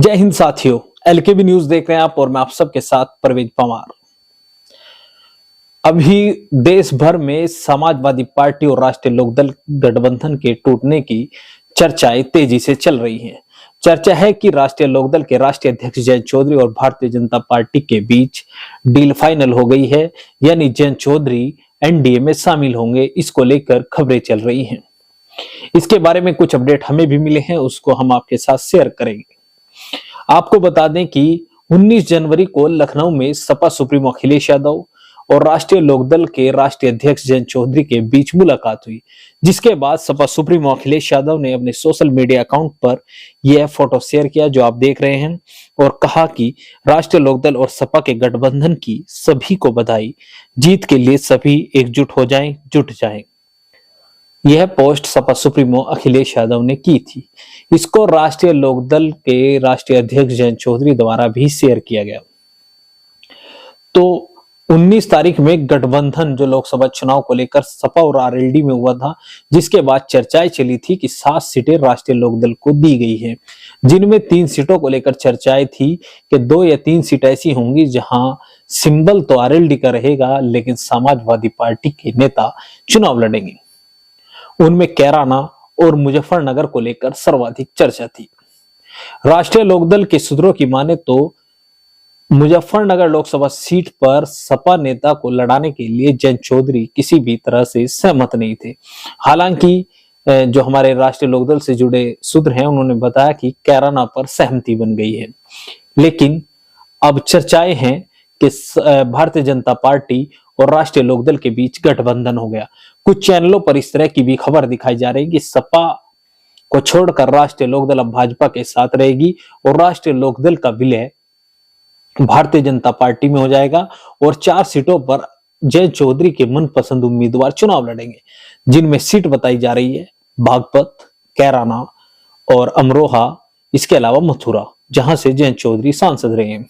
जय हिंद साथियों, एलकेबी न्यूज देख रहे हैं आप और मैं आप सबके साथ परवेज पवार। अभी देश भर में समाजवादी पार्टी और राष्ट्रीय लोकदल गठबंधन के टूटने की चर्चाएं तेजी से चल रही हैं। चर्चा है कि राष्ट्रीय लोकदल के राष्ट्रीय अध्यक्ष जयंत चौधरी और भारतीय जनता पार्टी के बीच डील फाइनल हो गई है, यानी जयंत चौधरी एनडीए में शामिल होंगे। इसको लेकर खबरें चल रही हैं। इसके बारे में कुछ अपडेट हमें भी मिले हैं, उसको हम आपके साथ शेयर करेंगे। आपको बता दें कि 19 जनवरी को लखनऊ में सपा सुप्रीमो अखिलेश यादव और राष्ट्रीय लोकदल के राष्ट्रीय अध्यक्ष जयंत चौधरी के बीच मुलाकात हुई, जिसके बाद सपा सुप्रीमो अखिलेश यादव ने अपने सोशल मीडिया अकाउंट पर यह फोटो शेयर किया जो आप देख रहे हैं और कहा कि राष्ट्रीय लोकदल और सपा के गठबंधन की सभी को बधाई, जीत के लिए सभी एकजुट हो जाएं, जुट जाएं। यह पोस्ट सपा सुप्रीमो अखिलेश यादव ने की थी। इसको राष्ट्रीय लोकदल के राष्ट्रीय अध्यक्ष जयंत चौधरी द्वारा भी शेयर किया गया। तो 19 तारीख में गठबंधन जो लोकसभा चुनाव को लेकर सपा और आरएलडी में हुआ था, जिसके बाद चर्चाएं चली थी कि 7 सीटें राष्ट्रीय लोकदल को दी गई है, जिनमें 3 सीटों को लेकर चर्चाएं थी कि 2 या 3 सीट ऐसी होंगी जहां सिंबल तो आरएलडी का रहेगा, लेकिन समाजवादी पार्टी के नेता चुनाव लड़ेंगे। उनमें कैराना और मुजफ्फरनगर को लेकर सर्वाधिक चर्चा थी। राष्ट्रीय लोकदल के सूत्रों की माने तो मुजफ्फरनगर लोकसभा सीट पर सपा नेता को लड़ाने के लिए जयंत चौधरी किसी भी तरह से सहमत नहीं थे। हालांकि जो हमारे राष्ट्रीय लोकदल से जुड़े सूत्र हैं, उन्होंने बताया कि कैराना पर सहमति बन गई है। लेकिन अब चर्चाएं हैं कि भारतीय जनता पार्टी और राष्ट्रीय लोकदल के बीच गठबंधन हो गया। कुछ चैनलों पर इस तरह की भी खबर दिखाई जा रही है कि सपा को छोड़कर राष्ट्रीय लोकदल अब भाजपा के साथ रहेगी और राष्ट्रीय लोकदल का विलय भारतीय जनता पार्टी में हो जाएगा और 4 सीटों पर जयंत चौधरी के मनपसंद उम्मीदवार चुनाव लड़ेंगे, जिनमें सीट बताई जा रही है बागपत, कैराना और अमरोहा, इसके अलावा मथुरा, जहां से जयंत चौधरी सांसद रहे हैं।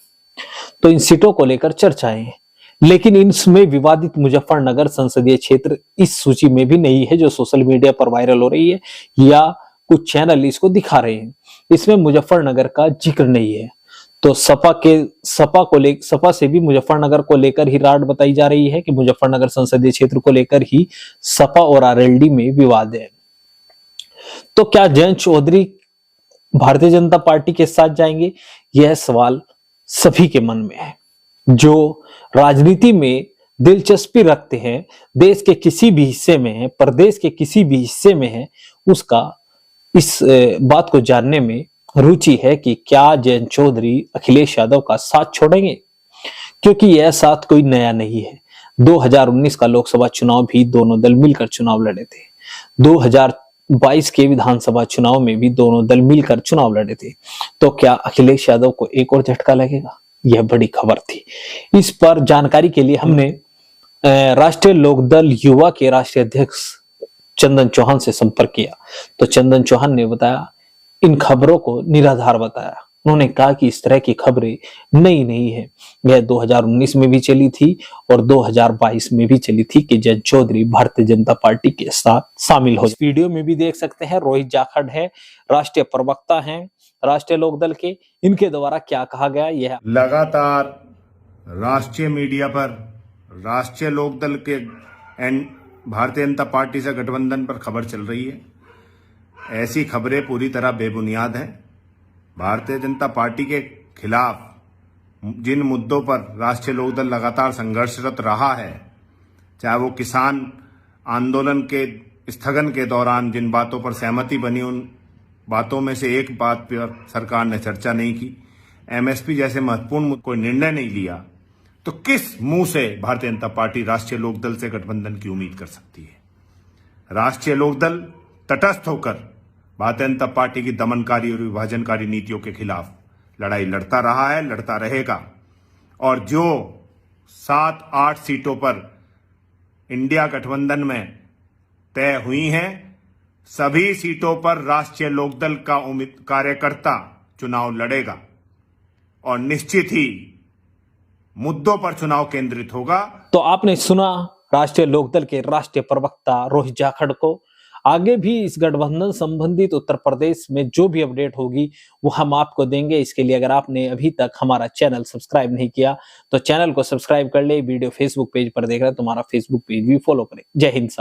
तो इन सीटों को लेकर चर्चाएं हैं, लेकिन इनमें विवादित मुजफ्फरनगर संसदीय क्षेत्र इस सूची में भी नहीं है जो सोशल मीडिया पर वायरल हो रही है या कुछ चैनल इसको दिखा रहे हैं। इसमें मुजफ्फरनगर का जिक्र नहीं है। तो सपा से भी मुजफ्फरनगर को लेकर ही राड बताई जा रही है कि मुजफ्फरनगर संसदीय क्षेत्र को लेकर ही सपा और आरएलडी में विवाद है। तो क्या जयंत चौधरी भारतीय जनता पार्टी के साथ जाएंगे? यह सवाल सभी के मन में है। जो राजनीति में दिलचस्पी रखते हैं, देश के किसी भी हिस्से में है, प्रदेश के किसी भी हिस्से में है, उसका इस बात को जानने में रुचि है कि क्या जयंत चौधरी अखिलेश यादव का साथ छोड़ेंगे, क्योंकि यह साथ कोई नया नहीं है। 2019 का लोकसभा चुनाव भी दोनों दल मिलकर चुनाव लड़े थे। 2022 के विधानसभा चुनाव में भी दोनों दल मिलकर चुनाव लड़े थे। तो क्या अखिलेश यादव को एक और झटका लगेगा? यह बड़ी खबर थी। इस पर जानकारी के लिए हमने राष्ट्रीय लोकदल युवा के राष्ट्रीय अध्यक्ष चंदन चौहान से संपर्क किया। तो चंदन चौहान ने बताया, इन खबरों को निराधार बताया। उन्होंने कहा कि इस तरह की खबरें नई नहीं है, यह 2019 में भी चली थी और 2022 में भी चली थी कि जयंत चौधरी भारतीय जनता पार्टी के साथ शामिल हो। वीडियो में भी देख सकते हैं, रोहित जाखड़ है, राष्ट्रीय प्रवक्ता हैं राष्ट्रीय लोकदल के, इनके द्वारा क्या कहा गया। यह लगातार राष्ट्रीय मीडिया पर राष्ट्रीय लोकदल के भारतीय जनता पार्टी से गठबंधन पर खबर चल रही है। ऐसी खबरें पूरी तरह बेबुनियाद हैं। भारतीय जनता पार्टी के खिलाफ जिन मुद्दों पर राष्ट्रीय लोकदल लगातार संघर्षरत रहा है, चाहे वो किसान आंदोलन के स्थगन के दौरान जिन बातों पर सहमति बनी, उन बातों में से एक बात पर सरकार ने चर्चा नहीं की, एमएसपी जैसे महत्वपूर्ण कोई निर्णय नहीं लिया, तो किस मुंह से भारतीय जनता पार्टी राष्ट्रीय लोकदल से गठबंधन की उम्मीद कर सकती है? राष्ट्रीय लोकदल तटस्थ होकर भारतीय जनता पार्टी की दमनकारी और विभाजनकारी नीतियों के खिलाफ लड़ाई लड़ता रहा है, लड़ता रहेगा। और जो 7-8 सीटों पर इंडिया गठबंधन में तय हुई हैं, सभी सीटों पर राष्ट्रीय लोकदल का कार्यकर्ता चुनाव लड़ेगा और निश्चित ही मुद्दों पर चुनाव केंद्रित होगा। तो आपने सुना राष्ट्रीय लोकदल के राष्ट्रीय प्रवक्ता रोहित जाखड़ को। आगे भी इस गठबंधन संबंधित उत्तर प्रदेश में जो भी अपडेट होगी वो हम आपको देंगे। इसके लिए अगर आपने अभी तक हमारा चैनल सब्सक्राइब नहीं किया तो चैनल को सब्सक्राइब कर ले। वीडियो फेसबुक पेज पर देख रहे हैं तो हमारा फेसबुक पेज भी फॉलो करें। जय हिंद साथियों।